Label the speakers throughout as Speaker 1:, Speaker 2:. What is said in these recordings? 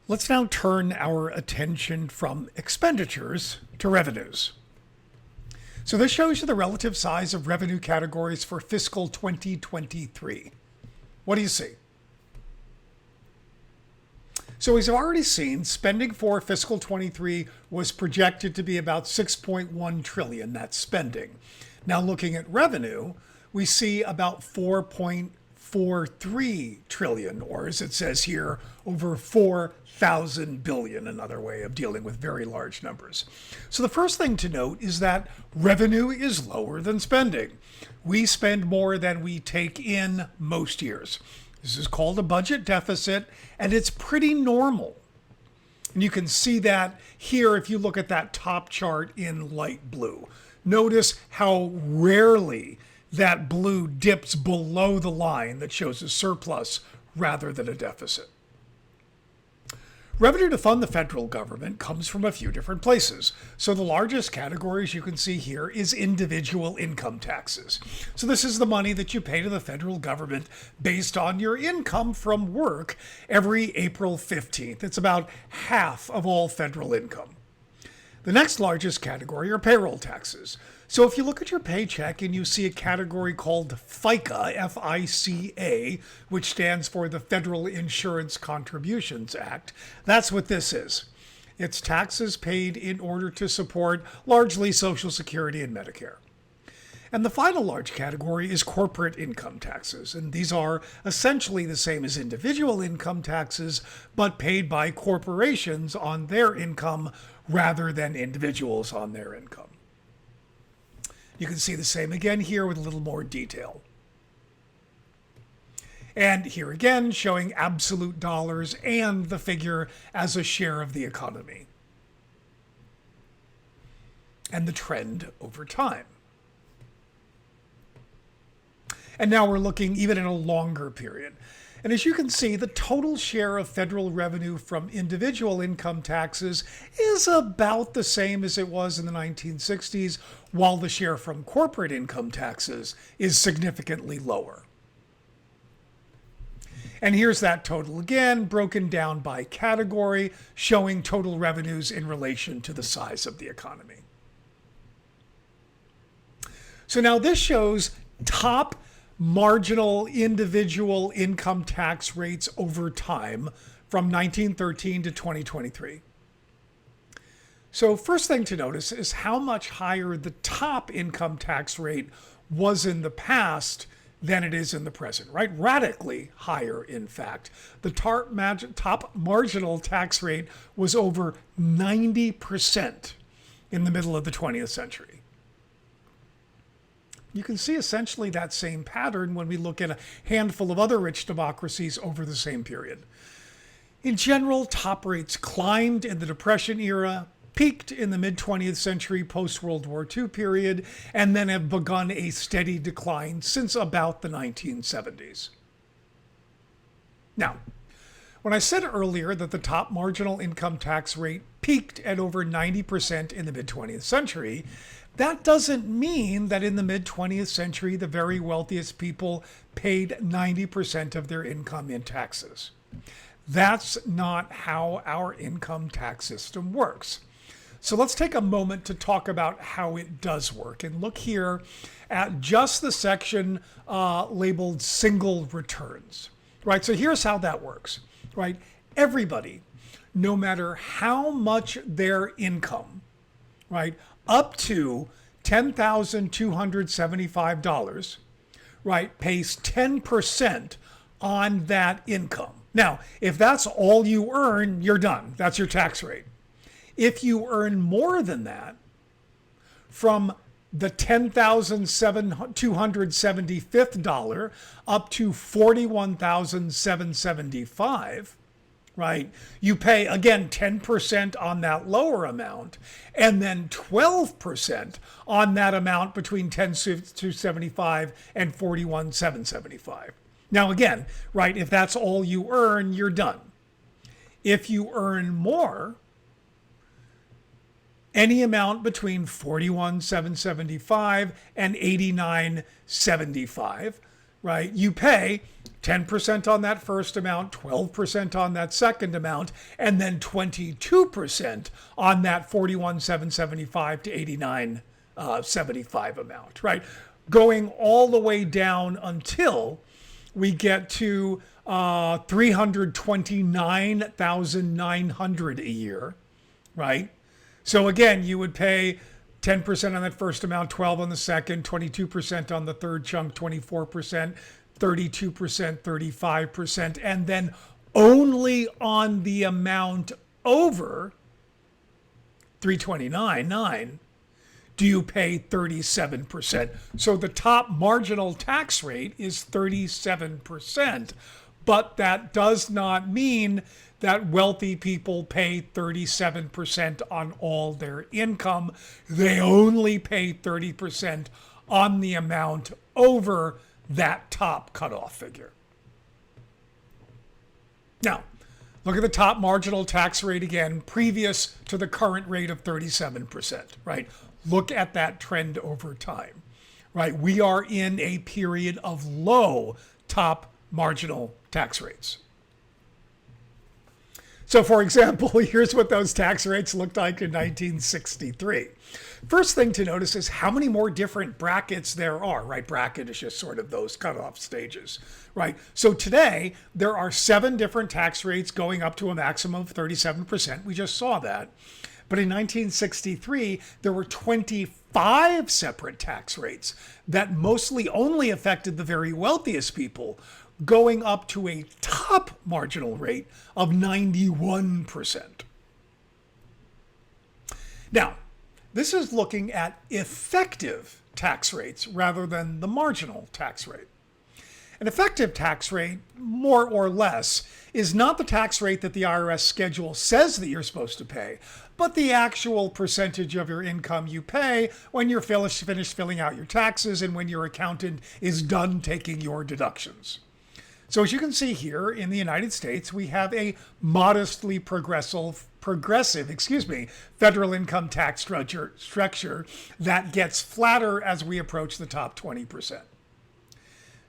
Speaker 1: Let's now turn our attention from expenditures to revenues. So this shows you the relative size of revenue categories for fiscal 2023. What do you see? So as I've already seen, spending for fiscal 23 was projected to be about 6.1 trillion, that's spending. Now looking at revenue, we see about 4.43 trillion, or as it says here, over 4,000 billion, another way of dealing with very large numbers. So the first thing to note is that revenue is lower than spending. We spend more than we take in most years. This is called a budget deficit, and it's pretty normal. And you can see that here if you look at that top chart in light blue. Notice how rarely that blue dips below the line that shows a surplus rather than a deficit. Revenue to fund the federal government comes from a few different places. So the largest categories you can see here is individual income taxes. So this is the money that you pay to the federal government based on your income from work every April 15th. It's about half of all federal income. The next largest category are payroll taxes. So if you look at your paycheck and you see a category called FICA, F-I-C-A, which stands for the Federal Insurance Contributions Act, that's what this is. It's taxes paid in order to support largely Social Security and Medicare. And the final large category is corporate income taxes. And these are essentially the same as individual income taxes, but paid by corporations on their income rather than individuals on their income. You can see the same again here with a little more detail. And here again, showing absolute dollars and the figure as a share of the economy. And the trend over time. And now we're looking even in a longer period. And as you can see, the total share of federal revenue from individual income taxes is about the same as it was in the 1960s, while the share from corporate income taxes is significantly lower. And here's that total again, broken down by category, showing total revenues in relation to the size of the economy. So now this shows top marginal individual income tax rates over time from 1913 to 2023. So first thing to notice is how much higher the top income tax rate was in the past than it is in the present, right? Radically higher, in fact. The top marginal tax rate was over 90% in the middle of the 20th century. You can see essentially that same pattern when we look at a handful of other rich democracies over the same period. In general, top rates climbed in the Depression era, peaked in the mid-20th century post-World War II period, and then have begun a steady decline since about the 1970s. Now, when I said earlier that the top marginal income tax rate peaked at over 90% in the mid-20th century, that doesn't mean that in the mid-20th century, the very wealthiest people paid 90% of their income in taxes. That's not how our income tax system works. So let's take a moment to talk about how it does work and look here at just the section labeled single returns, right? So here's how that works, right? Everybody, no matter how much their income, right, up to $10,275, right, pays 10% on that income. Now, if that's all you earn, you're done. That's your tax rate. If you earn more than that, from the $10,275 up to $41,775, right? You pay, again, 10% on that lower amount, and then 12% on that amount between $10,275 and $41,775. Now, again, right, if that's all you earn, you're done. If you earn more, any amount between $41,775 and $89,775, right, you pay 10% on that first amount, 12% on that second amount, and then 22% on that 41,775 to 89,75 amount, right? Going all the way down until we get to 329,900 a year, right? So again, you would pay 10% on that first amount, 12 on the second, 22% on the third chunk, 24%, 32%, 35%, and then only on the amount over 329,900 do you pay 37%. So the top marginal tax rate is 37%, but that does not mean that wealthy people pay 37% on all their income. They only pay 30% on the amount over that top cutoff figure. Now, look at the top marginal tax rate again, previous to the current rate of 37%, right? Look at that trend over time, right? We are in a period of low top marginal tax rates. So for example, here's what those tax rates looked like in 1963. First thing to notice is how many more different brackets there are, right? Bracket is just sort of those cutoff stages, right? So today, there are 7 different tax rates going up to a maximum of 37%. We just saw that. But in 1963, there were 25 separate tax rates that mostly only affected the very wealthiest people, going up to a top marginal rate of 91%. Now, this is looking at effective tax rates rather than the marginal tax rate. An effective tax rate, more or less, is not the tax rate that the IRS schedule says that you're supposed to pay, but the actual percentage of your income you pay when you're finished filling out your taxes and when your accountant is done taking your deductions. So as you can see here in the United States, we have a modestly progressive federal income tax structure that gets flatter as we approach the top 20%.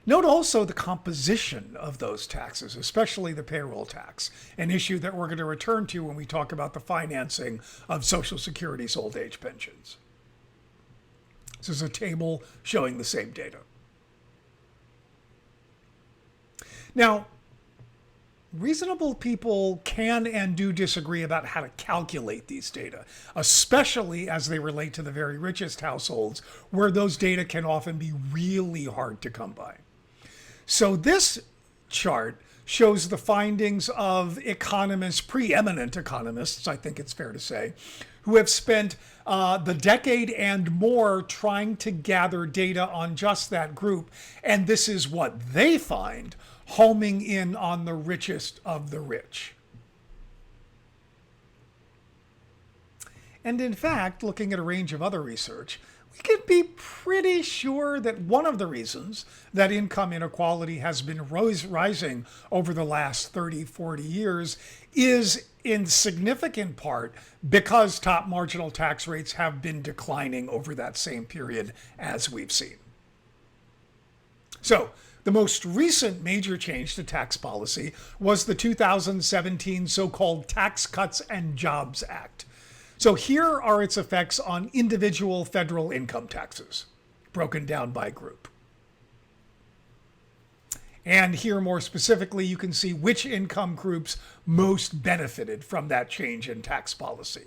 Speaker 1: Note also the composition of those taxes, especially the payroll tax, an issue that we're going to return to when we talk about the financing of Social Security's old age pensions. This is a table showing the same data. Now, reasonable people can and do disagree about how to calculate these data, especially as they relate to the very richest households, where those data can often be really hard to come by. So this chart shows the findings of economists, preeminent economists, I think it's fair to say, who have spent the decade and more trying to gather data on just that group. And this is what they find, homing in on the richest of the rich. And in fact, looking at a range of other research, we can be pretty sure that one of the reasons that income inequality has been rising over the last 30, 40 years is in significant part because top marginal tax rates have been declining over that same period as we've seen. So, the most recent major change to tax policy was the 2017 so-called Tax Cuts and Jobs Act. So here are its effects on individual federal income taxes, broken down by group. And here more specifically, you can see which income groups most benefited from that change in tax policy.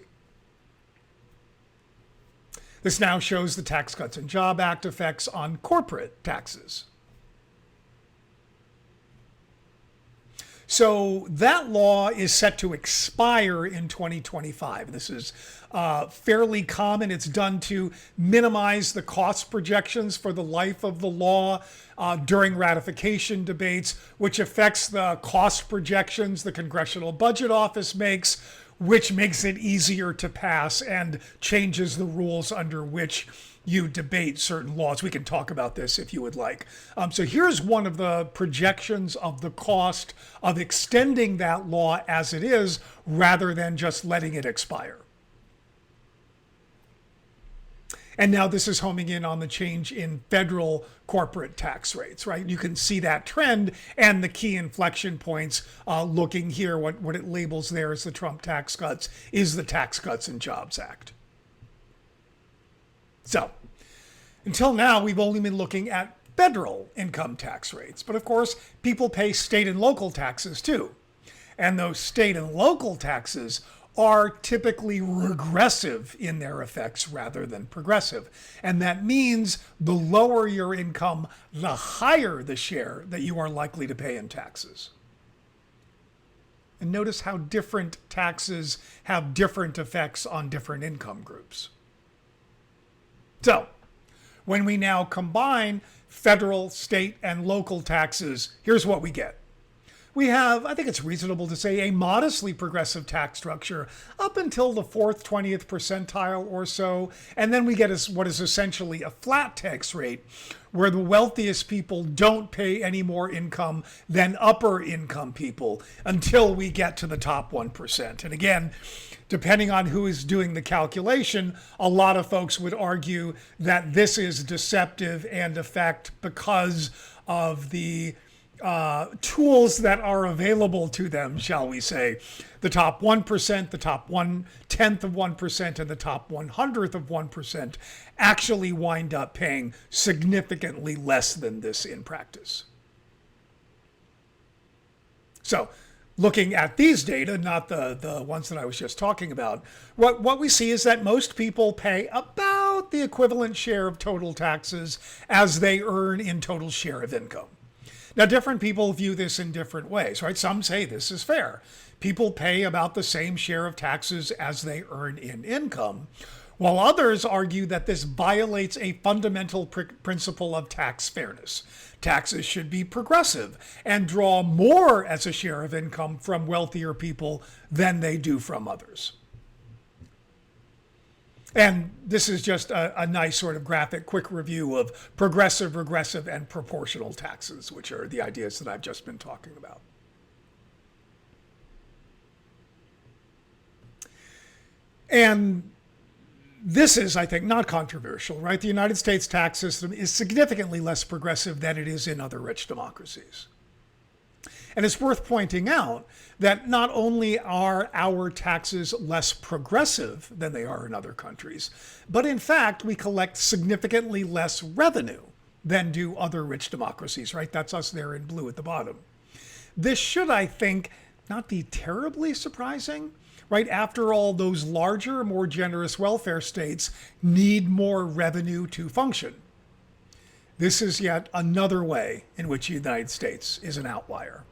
Speaker 1: This now shows the Tax Cuts and Jobs Act effects on corporate taxes. So that law is set to expire in 2025. This is fairly common. It's done to minimize the cost projections for the life of the law during ratification debates, which affects the cost projections the Congressional Budget Office makes, which makes it easier to pass and changes the rules under which you debate certain laws. We can talk about this if you would like. So here's one of the projections of the cost of extending that law as it is, rather than just letting it expire. And now this is homing in on the change in federal corporate tax rates, right? You can see that trend and the key inflection points looking here, what it labels there as the Trump tax cuts is the Tax Cuts and Jobs Act. So until now, we've only been looking at federal income tax rates. But of course, people pay state and local taxes too. And those state and local taxes are typically regressive in their effects rather than progressive. And that means the lower your income, the higher the share that you are likely to pay in taxes. And notice how different taxes have different effects on different income groups. So, when we now combine federal, state, and local taxes, here's what we get. We have, I think it's reasonable to say, a modestly progressive tax structure up until the 4th, 20th percentile or so. And then we get what is essentially a flat tax rate where the wealthiest people don't pay any more income than upper income people until we get to the top 1%. And again, depending on who is doing the calculation, a lot of folks would argue that this is deceptive and effect because of the tools that are available to them, shall we say. The top 1%, the top 1/10 of 1%, and the top 100th of 1% actually wind up paying significantly less than this in practice. So, looking at these data, not the ones that I was just talking about, what we see is that most people pay about the equivalent share of total taxes as they earn in total share of income. Now, different people view this in different ways, right? Some say this is fair. People pay about the same share of taxes as they earn in income, while others argue that this violates a fundamental principle of tax fairness. Taxes should be progressive and draw more as a share of income from wealthier people than they do from others. And this is just a nice sort of graphic, quick review of progressive, regressive, and proportional taxes, which are the ideas that I've just been talking about. And this is, I think, not controversial, right? The United States tax system is significantly less progressive than it is in other rich democracies. And it's worth pointing out that not only are our taxes less progressive than they are in other countries, but in fact, we collect significantly less revenue than do other rich democracies, right? That's us there in blue at the bottom. This should, I think, not be terribly surprising, right? After all, those larger, more generous welfare states need more revenue to function. This is yet another way in which the United States is an outlier.